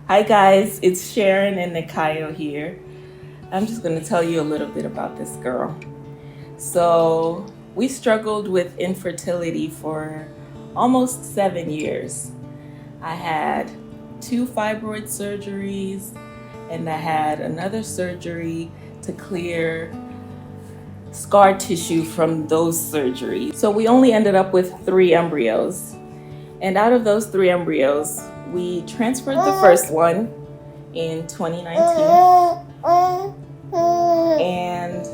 Hi guys, it's Sharon and Nikao here. I'm just going to tell you a little bit about this girl. So, we struggled with infertility for almost 7 years. I had 2 fibroid surgeries and I had another surgery to clear scar tissue from those surgeries. So, we only ended up with 3 embryos. And out of those 3 embryos, we transferred the first one in 2019. And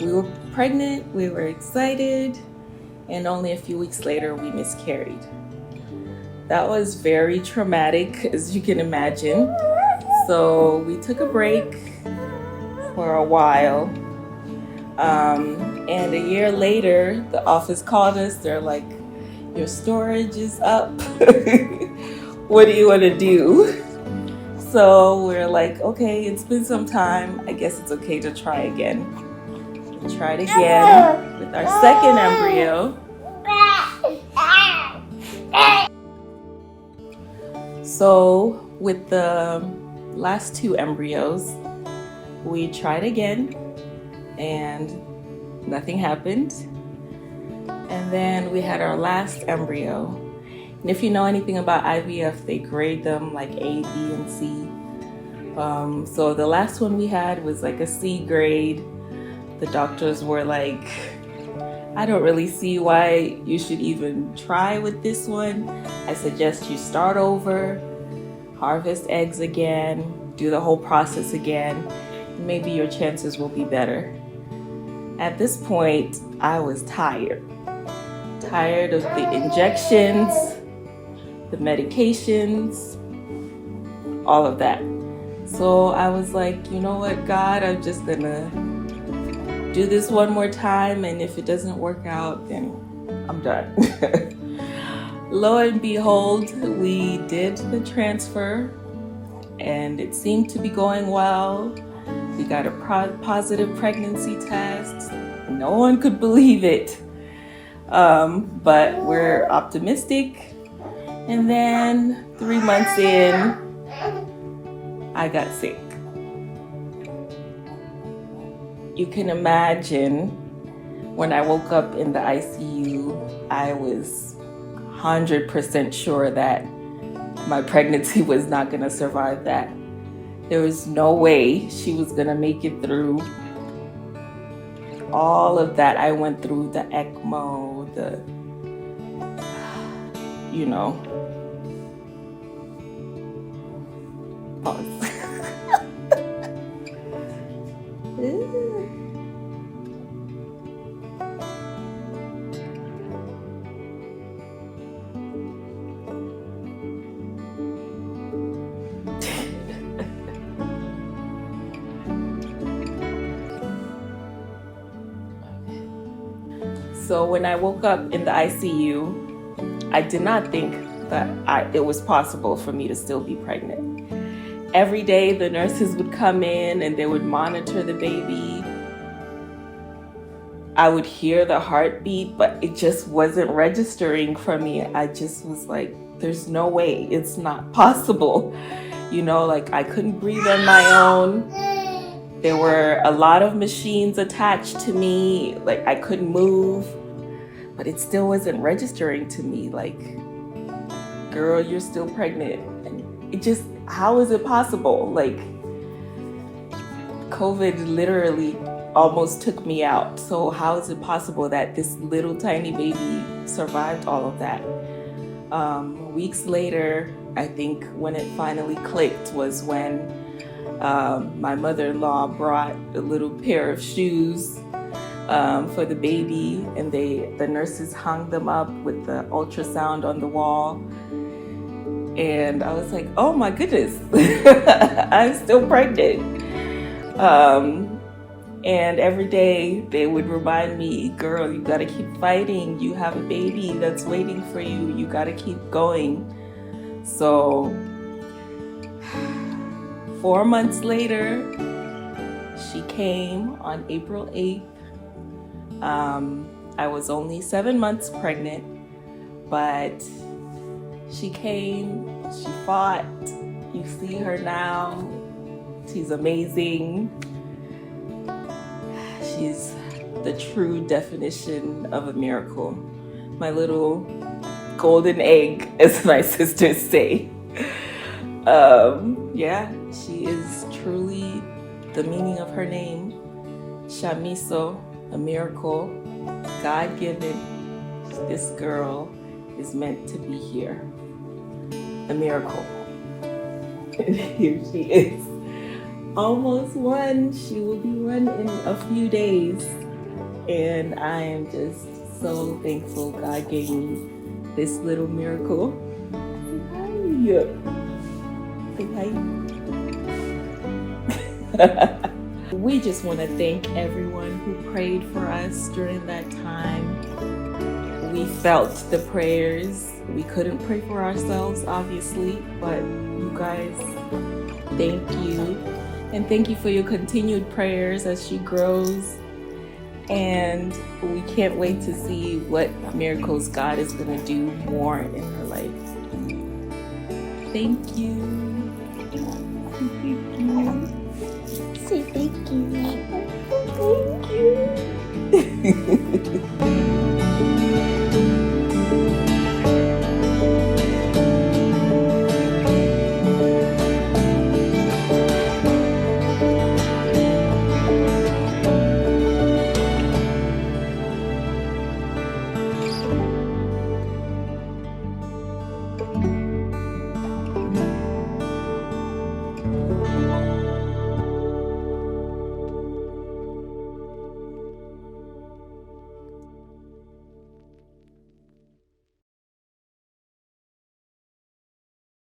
we were pregnant, we were excited, and only a few weeks later we miscarried. That was very traumatic, as you can imagine. So we took a break for a while. And a year later, the office called us. They're like, your storage is up. What do you want to do? So we're like, okay, it's been some time. I guess it's okay to try again. We tried again with our second embryo. So with the last 2 embryos, we tried again and nothing happened. And then we had our last embryo. And if you know anything about IVF, they grade them like A, B, and C. So the last one we had was like a C grade. The doctors were like, I don't really see why you should even try with this one. I suggest you start over, harvest eggs again, do the whole process again. Maybe your chances will be better. At this point, I was tired of the injections, the medications, all of that. So I was like, you know what, God, I'm just gonna do this one more time, and if it doesn't work out, then I'm done. Lo and behold, we did the transfer and it seemed to be going well. We got a positive pregnancy test. No one could believe it. But we're optimistic. And then 3 months in, I got sick. You can imagine when I woke up in the ICU, I was 100% sure that my pregnancy was not going to survive that. There was no way she was going to make it through all of that I went through, the ECMO, pause. So when I woke up in the ICU, I did not think that it was possible for me to still be pregnant. Every day the nurses would come in and they would monitor the baby. I would hear the heartbeat, but it just wasn't registering for me. I just was like, there's no way, it's not possible. Like I couldn't breathe on my own. There were a lot of machines attached to me, like I couldn't move, but it still wasn't registering to me. Like, girl, you're still pregnant. And it just, how is it possible? Like, COVID literally almost took me out. So how is it possible that this little tiny baby survived all of that? Weeks later, I think when it finally clicked was when my mother-in-law brought a little pair of shoes for the baby, and the nurses hung them up with the ultrasound on the wall. And I was like, oh my goodness, I'm still pregnant. And every day they would remind me, girl, you gotta keep fighting. You have a baby that's waiting for you. You gotta keep going. So 4 months later, she came on April 8th. I was only 7 months pregnant, but she came, she fought, You see her now. She's amazing. She's the true definition of a miracle. My little golden egg, as my sisters say. Yeah, she is truly the meaning of her name. Shamiso, a miracle, God-given. This girl is meant to be here. A miracle. Here she is. Almost one. She will be one in a few days. And I am just so thankful God gave me this little miracle. Say hi. Say hi. We just want to thank everyone who prayed for us during that time. We felt the prayers. We couldn't pray for ourselves, obviously, but you guys, thank you. And thank you for your continued prayers as she grows. And we can't wait to see what miracles God is going to do more in her life. Thank you. Say thank you. Thank you.